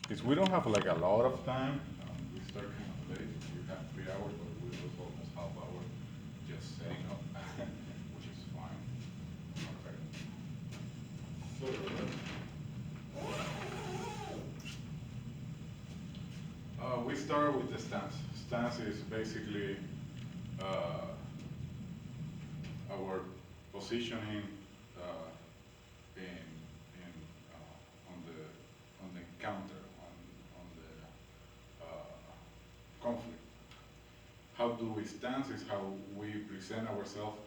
Since we don't have like a lot of time, we start kind of late. We have 3 hours, but we was almost half hour just setting up, which is fine. Okay. So, we start with the stance. Stance is basically uh, our positioning uh, on the counter, on the conflict. How do we stand is how we present ourselves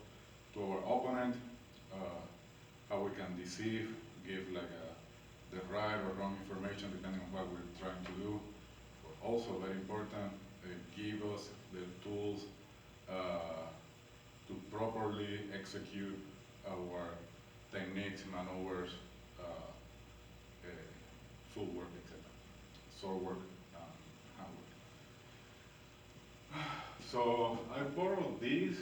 to our opponent, uh, how we can deceive, give like the right or wrong information depending on what we're trying to do. But also very important, give us the tools to properly execute our techniques, maneuvers, uh, footwork, etc. Sword work, handwork. So I borrowed these.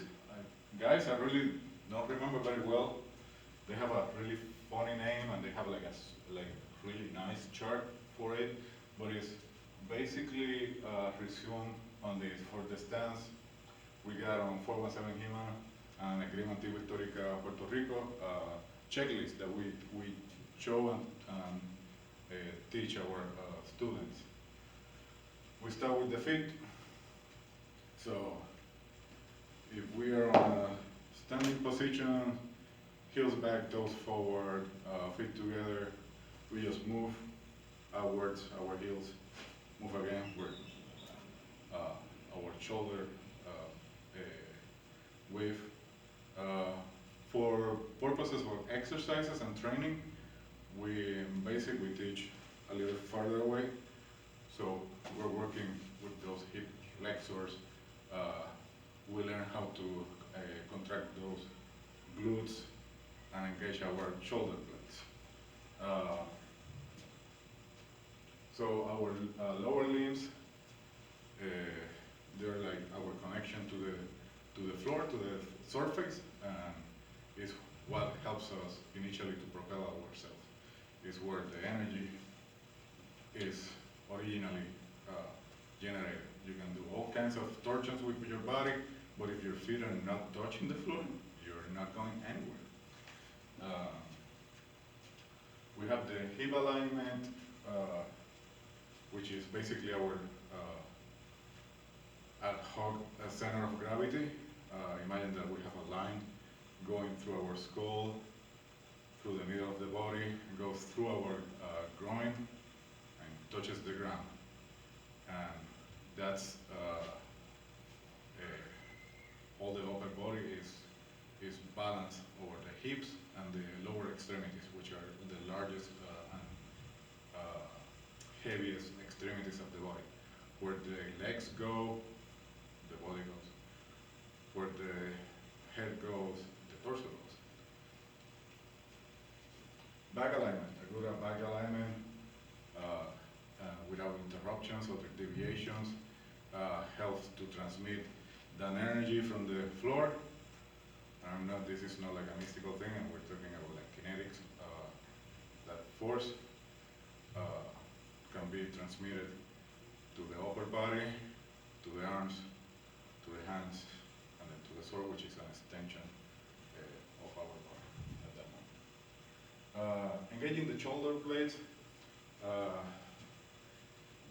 Guys, I really don't remember very well. They have a really funny name and they have like like really nice chart for it, but it's basically resumed on this. For the stance, we got on 417 HEMA and Esgrima Antigua Histórica Puerto Rico checklist that we show and teach our students. We start with the feet. So if we are on a standing position, heels back, toes forward, feet together, we just move outwards, our heels move again, our shoulder wave. For purposes of exercises and training, we basically teach a little farther away. So we're working with those hip flexors. We learn how to contract those glutes and engage our shoulder blades. So our lower limbs, they're like our connection to the floor, to the surface, and is what helps us initially to propel ourselves. Is where the energy is originally generated. You can do all kinds of torsions with your body, but if your feet are not touching the floor, you're not going anywhere. We have the hip alignment, which is basically our ad hoc center of gravity. Imagine that we have a line going through our skull, through the middle of the body, goes through our groin, and touches the ground. And that's all the upper body is balanced over the hips and the lower extremities, which are the largest and heaviest extremities of the body. Where the legs go, the body goes. Where the head goes, the torso goes. Back alignment, a good back alignment without interruptions or deviations helps to transmit that energy from the floor. This is not like a mystical thing, and we're talking about like kinetics. That force can be transmitted to the upper body, to the arms, to the hands, and then to the sword, which is an extension of our body at that moment. Engaging the shoulder blades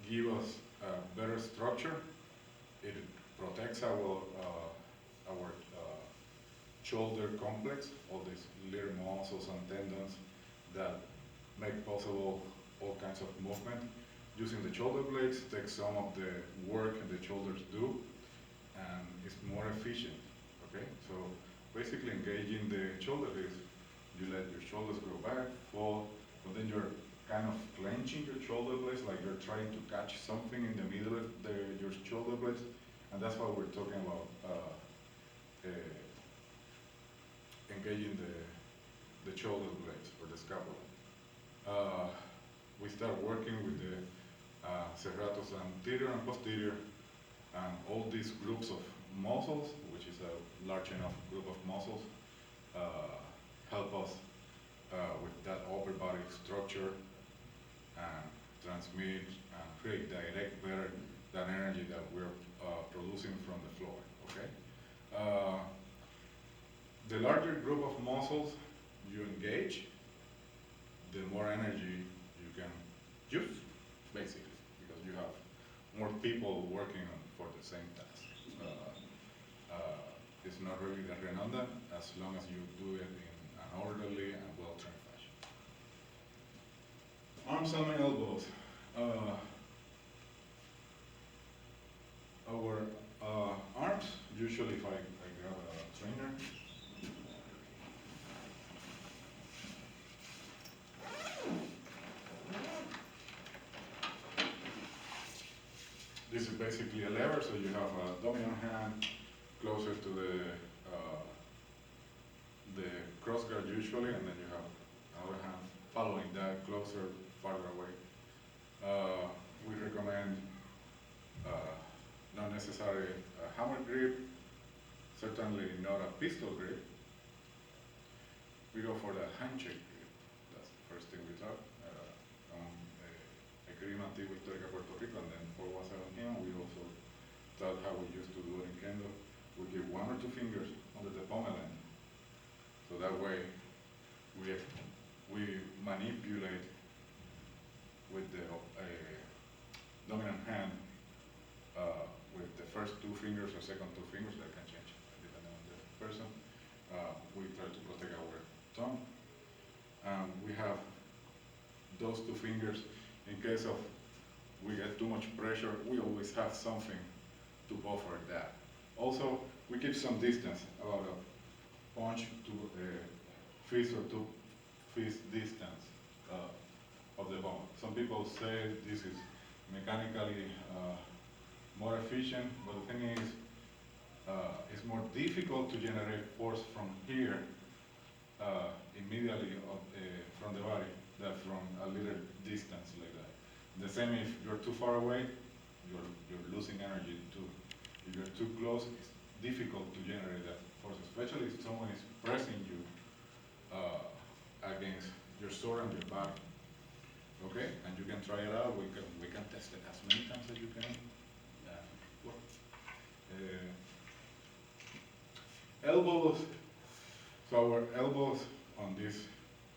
give us better structure. It protects our shoulder complex, all these little muscles and tendons that make possible all kinds of movement. Using the shoulder blades takes some of the work the shoulders do, and it's more efficient. Okay, so basically engaging the shoulder is you let your shoulders go back, fall, but then you're kind of clenching your shoulder blades like you're trying to catch something in the middle of your shoulder blades, and that's why we're talking about engaging the shoulder blades or the scapula. We start working with the serratus anterior and posterior, and all these groups of muscles, which is a large enough group of muscles, help us with that upper body structure and transmit and create direct better that energy that we're producing from the floor, okay? The larger group of muscles you engage, the more energy you can use, basically, because you have more people working for the same task. It's not really that redundant as long as you do it in an orderly and well-trained fashion. Arms and elbows. Our arms, usually if I grab a trainer, this is basically a lever, so you have a dominant hand closer to the crossguard usually, and then you have another hand following that closer, farther away. We recommend not necessarily a hammer grip, certainly not a pistol grip. We go for the handshake grip. That's the first thing we taught. Esgrima, Antigua, Histórica, Puerto Rico, and then 417 HEMA, we also taught how we used to do it in Kendo. We give 1 or 2 fingers under the pommel end. So that way we manipulate with the dominant hand with the first 2 fingers or second 2 fingers, that can change depending on the person. We try to protect our tongue. We have those 2 fingers in case of we get too much pressure. We always have something to buffer that. Also, we keep some distance, about a punch to a fist or 2 fist distance of the bone. Some people say this is mechanically more efficient, but the thing is, it's more difficult to generate force from here immediately from the body than from a little distance like that. The same if you're too far away, you're losing energy too. If you're too close, it's difficult to generate that force, especially if someone is pressing you against your sword and your back. Okay, and you can try it out. We can test it as many times as you can. Elbows. So our elbows on this,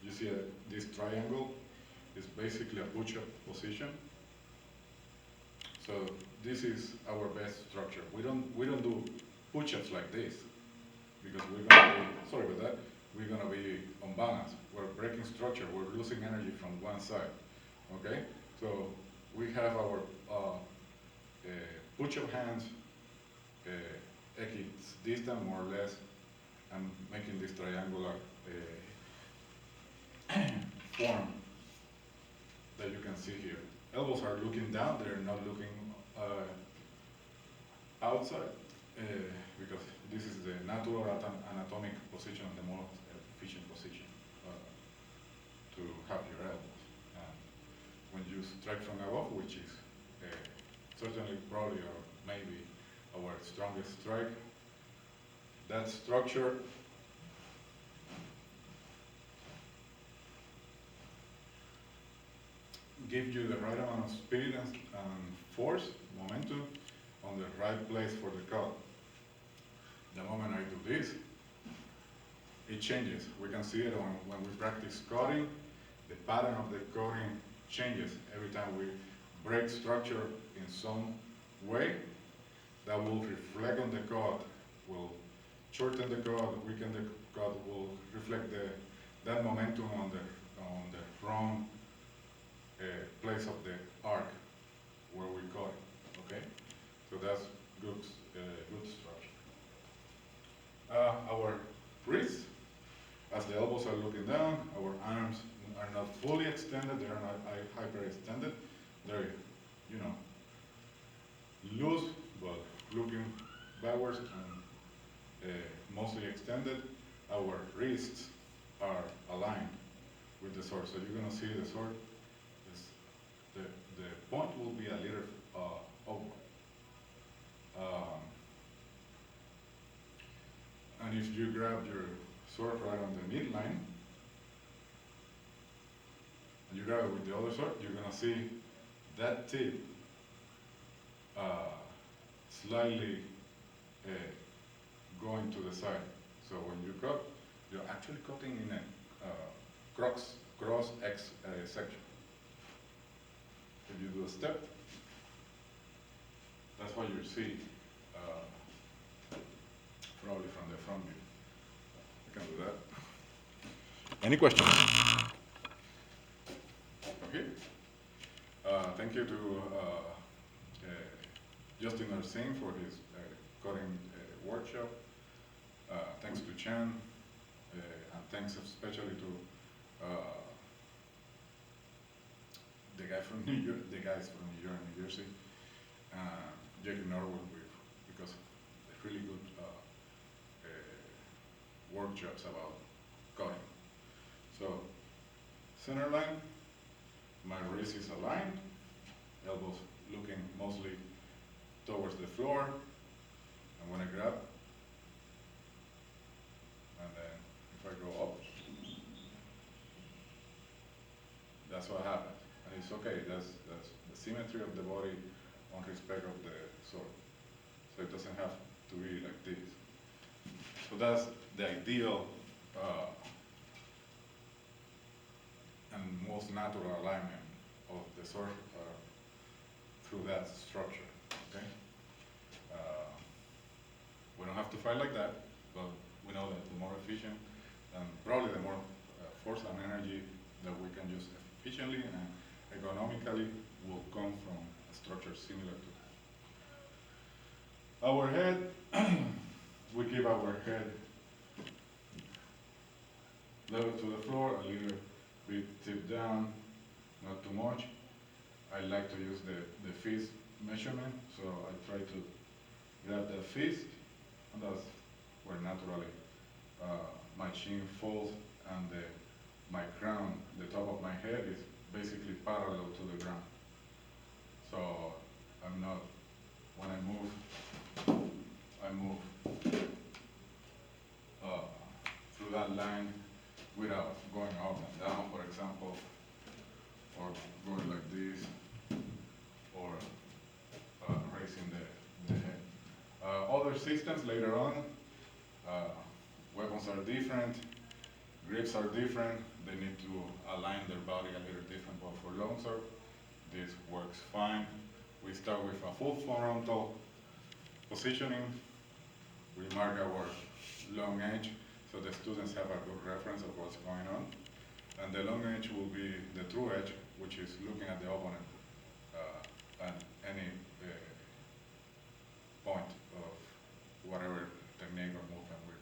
you see this triangle is basically a push-up position. So this is our best structure. We don't do push-ups like this because we're gonna be, sorry about that, we're gonna be unbalanced. We're breaking structure. We're losing energy from one side. Okay, so we have our push-up hands equidistant more or less, and making this triangular form that you can see here. Elbows are looking down; they're not looking outside because this is the natural anatomic position, the most efficient position to have your elbows. When you strike from above, which is certainly probably or maybe our strongest strike, that structure gives you the right amount of speed and force, momentum, on the right place for the cut. The moment I do this, it changes. We can see it when we practice cutting. The pattern of the cutting changes every time we break structure in some way. That will reflect on the cut, will shorten the cut, weaken the cut, will reflect that momentum on the wrong place of the arc where we cut it. Okay, so that's good structure. Our wrists, as the elbows are looking down, our arms are not fully extended, they are not hyperextended. They're, loose, but looking backwards and mostly extended. Our wrists are aligned with the sword. So you're gonna see the sword, the point will be a little upward. And if you grab your sword right on the midline, and you grab it with the other sword, you're gonna see that tip slightly going to the side. So when you cut, you're actually cutting in a cross X section. If you do a step, that's what you see probably from the front view. I can do that. Any questions? Okay. Thank you to Justin Arsene for his coding workshop. Thanks to Chan, and thanks especially to the guys from New York and New Jersey, Jake Norwood, because of really good workshops about coding. So, center line, my wrist is aligned, elbows looking mostly towards the floor. I'm going to grab, and then if I go up, that's what happens. And it's okay, that's the symmetry of the body on respect of the sword. So it doesn't have to be like this. So that's the ideal and most natural alignment of the sword through that structure, okay? We don't have to fight like that, but we know that the more efficient and probably the more force and energy that we can use efficiently and economically will come from a structure similar to that. Our head, we keep our head level to the floor, a little bit tip down, not too much. I like to use the fist measurement, so I try to grab the fist, and that's where naturally my chin falls, and my crown, the top of my head, is basically parallel to the ground. So I'm not, when I move through that line without going up and down, for example, or going like this, or raising the head. Other systems later on, weapons are different, grips are different, they need to align their body a little different, but for longsword, this works fine. We start with a full frontal positioning. We mark our long edge, so the students have a good reference of what's going on. And the long edge will be the true edge, which is looking at the opponent at any point of whatever technique or movement we're